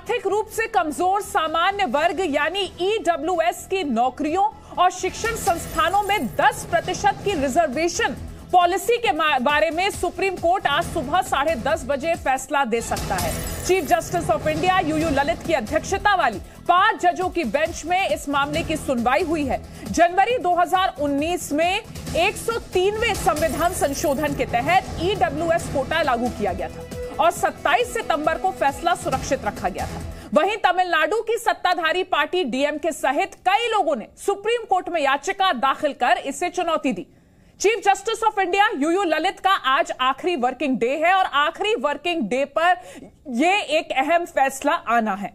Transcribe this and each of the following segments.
आर्थिक रूप से कमजोर सामान्य वर्ग यानी ईडब्ल्यूएस की नौकरियों और शिक्षण संस्थानों में 10% की रिजर्वेशन पॉलिसी के बारे में सुप्रीम कोर्ट आज सुबह 10:30 बजे फैसला दे सकता है। Chief justice of India U U Lalit की अध्यक्षता वाली 5 जजों की बेंच में इस मामले की सुनवाई हुई है। जनवरी 2019 में 103वें संविधान संशोधन के तहत ईडब्ल्यूएस कोटा लागू किया गया था और 27 सितंबर को फैसला सुरक्षित रखा गया था। वहीं तमिलनाडु की सत्ताधारी पार्टी डीएमके सहित कई लोगों ने सुप्रीम कोर्ट में याचिका दाखिल कर इसे चुनौती दी। Chief justice of India U U Lalit का आज आखिरी वर्किंग डे है और आखिरी वर्किंग डे पर यह एक अहम फैसला आना है।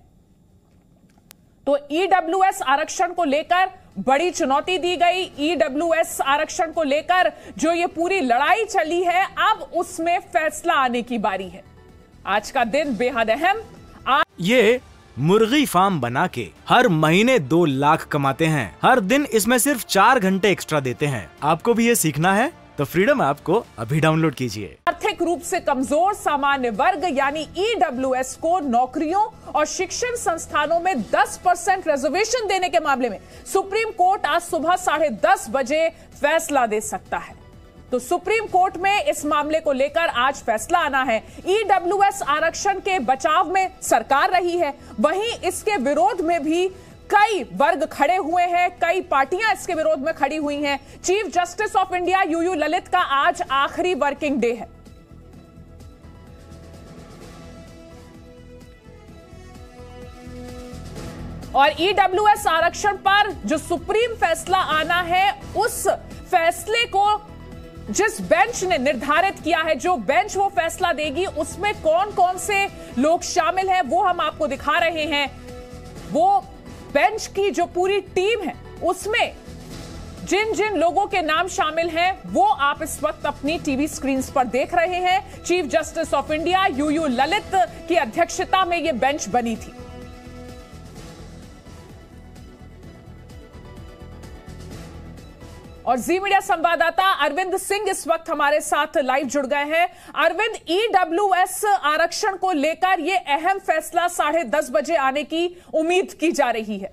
तो ईडब्ल्यूएस आरक्षण को लेकर बड़ी चुनौती दी गई। ईडब्ल्यूएस आरक्षण को लेकर जो ये पूरी लड़ाई चली है, अब उसमें फैसला आने की बारी है। आज का दिन बेहद अहम। ये मुर्गी फार्म बना के हर महीने 2 लाख कमाते हैं। हर दिन इसमें सिर्फ 4 घंटे एक्स्ट्रा देते हैं। आपको भी ये सीखना है तो फ्रीडम ऐप को अभी डाउनलोड कीजिए। आर्थिक रूप से कमजोर सामान्य वर्ग यानी ईडब्ल्यूएस को नौकरियों और शिक्षण संस्थानों में 10% रिजर्वेशन देने के मामले में सुप्रीम कोर्ट आज सुबह 10:30 बजे फैसला दे सकता है। तो सुप्रीम कोर्ट में इस मामले को लेकर आज फैसला आना है। ईडब्ल्यूएस आरक्षण के बचाव में सरकार रही है, वहीं इसके विरोध में भी कई वर्ग खड़े हुए हैं, कई पार्टियां इसके विरोध में खड़ी हुई हैं। Chief justice of India U U Lalit का आज आखिरी वर्किंग डे है। और ईडब्ल्यूएस आरक्षण पर जो सुप्रीम फैसला आना है, उस फैसले को जिस बेंच ने निर्धारित किया है, जो बेंच वो फैसला देगी, उसमें कौन कौन से लोग शामिल हैं वो हम आपको दिखा रहे हैं। वो बेंच की जो पूरी टीम है, उसमें जिन जिन लोगों के नाम शामिल हैं वो आप इस वक्त अपनी टीवी स्क्रीन पर देख रहे हैं। Chief justice of India U U Lalit की अध्यक्षता में यह बेंच बनी थी। और जी मीडिया संवाददाता अरविंद सिंह इस वक्त हमारे साथ लाइव जुड़ गए हैं। अरविंद, ईडब्ल्यूएस आरक्षण को लेकर यह अहम फैसला 10:30 बजे आने की उम्मीद की जा रही है।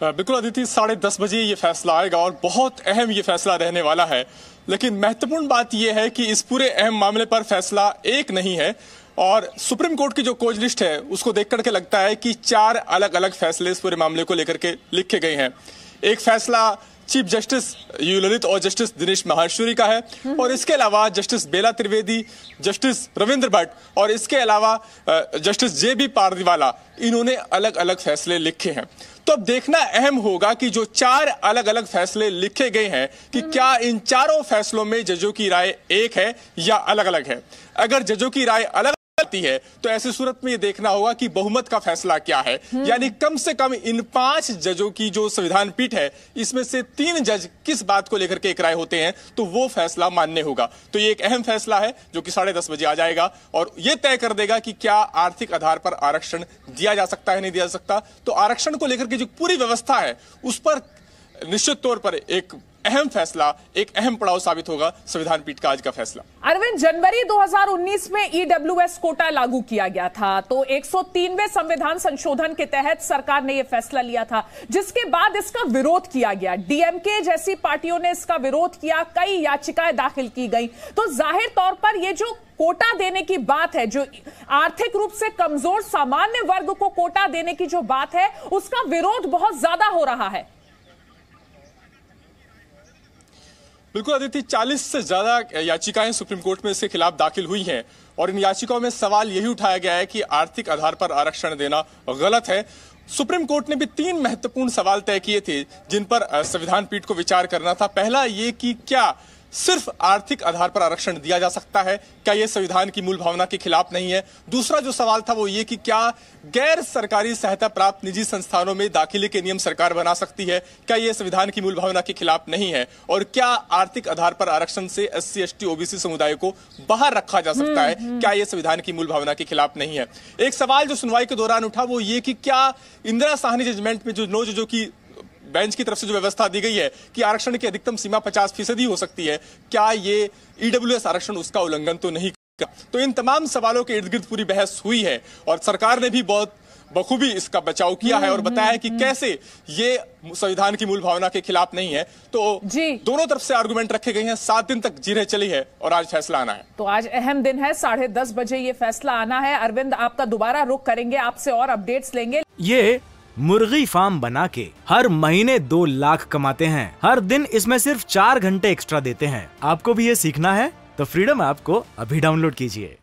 बिल्कुल अदिति, 10:30 बजे ये फैसला आएगा और बहुत अहम ये फैसला रहने वाला है। लेकिन महत्वपूर्ण बात यह है कि इस पूरे अहम मामले पर फैसला एक नहीं है और सुप्रीम कोर्ट की जो कोच लिस्ट है उसको देख करके लगता है कि 4 अलग अलग फैसले इस पूरे मामले को लेकर के लिखे गए हैं। एक फैसला चीफ जस्टिस यूयू ललित और जस्टिस दिनेश माहेश्वरी का है और इसके अलावा जस्टिस बेला त्रिवेदी, जस्टिस रविंद्र भट्ट और इसके अलावा जस्टिस जे.बी. पारदीवाला, इन्होंने अलग अलग फैसले लिखे हैं। तो अब देखना अहम होगा कि जो 4 अलग अलग फैसले लिखे गए हैं कि क्या इन चारों फैसलों में जजों की राय एक है या अलग अलग है। अगर जजों की राय अलग है तो ऐसी सूरत में यह देखना होगा कि बहुमत का फैसला क्या है, यानी कम से कम इन 5 जजों की जो संविधान पीठ है, इसमें से 3 जज किस बात को लेकर के एक राय होते हैं तो वो फैसला मान्य होगा। तो ये एक अहम फैसला है जो कि 10:30 बजे आ जाएगा और यह तय कर देगा कि क्या आर्थिक आधार पर आरक्षण दिया जा सकता है, नहीं दिया जा सकता। तो आरक्षण को लेकर के जो पूरी व्यवस्था है उस पर निश्चित तौर पर एक अहम फैसला, एक अहम पड़ाव साबित होगा संविधान पीठ का आज का फैसला। अरविंद, जनवरी 2019 में ईडब्ल्यूएस कोटा लागू किया गया था, तो 103वें संविधान संशोधन के तहत सरकार ने यह फैसला लिया था, जिसके बाद इसका विरोध किया गया। डीएमके जैसी पार्टियों ने इसका विरोध किया, कई याचिकाएं दाखिल की गई। तो जाहिर तौर पर यह जो कोटा देने की बात है, जो आर्थिक रूप से कमजोर सामान्य वर्ग को कोटा देने की जो बात है, उसका विरोध बहुत ज्यादा हो रहा है। बिल्कुल अदिति, 40 से ज्यादा याचिकाएं सुप्रीम कोर्ट में इसके खिलाफ दाखिल हुई हैं और इन याचिकाओं में सवाल यही उठाया गया है कि आर्थिक आधार पर आरक्षण देना गलत है। सुप्रीम कोर्ट ने भी 3 महत्वपूर्ण सवाल तय किए थे जिन पर संविधान पीठ को विचार करना था। पहला ये कि क्या सिर्फ आर्थिक आधार पर आरक्षण दिया जा सकता है, क्या यह संविधान की मूल भावना के खिलाफ नहीं है। दूसरा जो सवाल था वो ये कि क्या गैर सरकारी सहायता प्राप्त निजी संस्थानों में दाखिले के नियम सरकार बना सकती है, क्या यह संविधान की मूल भावना के खिलाफ नहीं है। और क्या आर्थिक आधार पर आरक्षण से SC, ST, OBC समुदाय को बाहर रखा जा सकता है, क्या यह संविधान की मूल भावना के खिलाफ नहीं है। एक सवाल जो सुनवाई के दौरान उठा वो ये कि क्या इंदिरा साहनी जजमेंट में जो 9 जजों की बेंच की तरफ से जो व्यवस्था दी गई है कि आरक्षण की अधिकतम सीमा 50% हो सकती है, क्या ये ईडब्ल्यूएस आरक्षण उसका उल्लंघन तो नहीं तो इन तमाम सवालों के इर्द गिर्द पूरी बहस हुई है और सरकार ने भी बहुत बखूबी इसका बचाव किया है और बताया है कि कैसे ये संविधान की मूल भावना के खिलाफ नहीं है। तो दोनों तरफ से आर्गुमेंट रखे गए हैं। 7 दिन तक जिरह चली है और आज फैसला आना है। तो आज अहम दिन है, 10:30 बजे ये फैसला आना है। अरविंद, आपका दोबारा रुख करेंगे, आपसे और अपडेट्स लेंगे। ये मुर्गी फार्म बना के हर महीने 2 लाख कमाते हैं। हर दिन इसमें सिर्फ 4 घंटे एक्स्ट्रा देते हैं। आपको भी ये सीखना है तो फ्रीडम ऐप को अभी डाउनलोड कीजिए।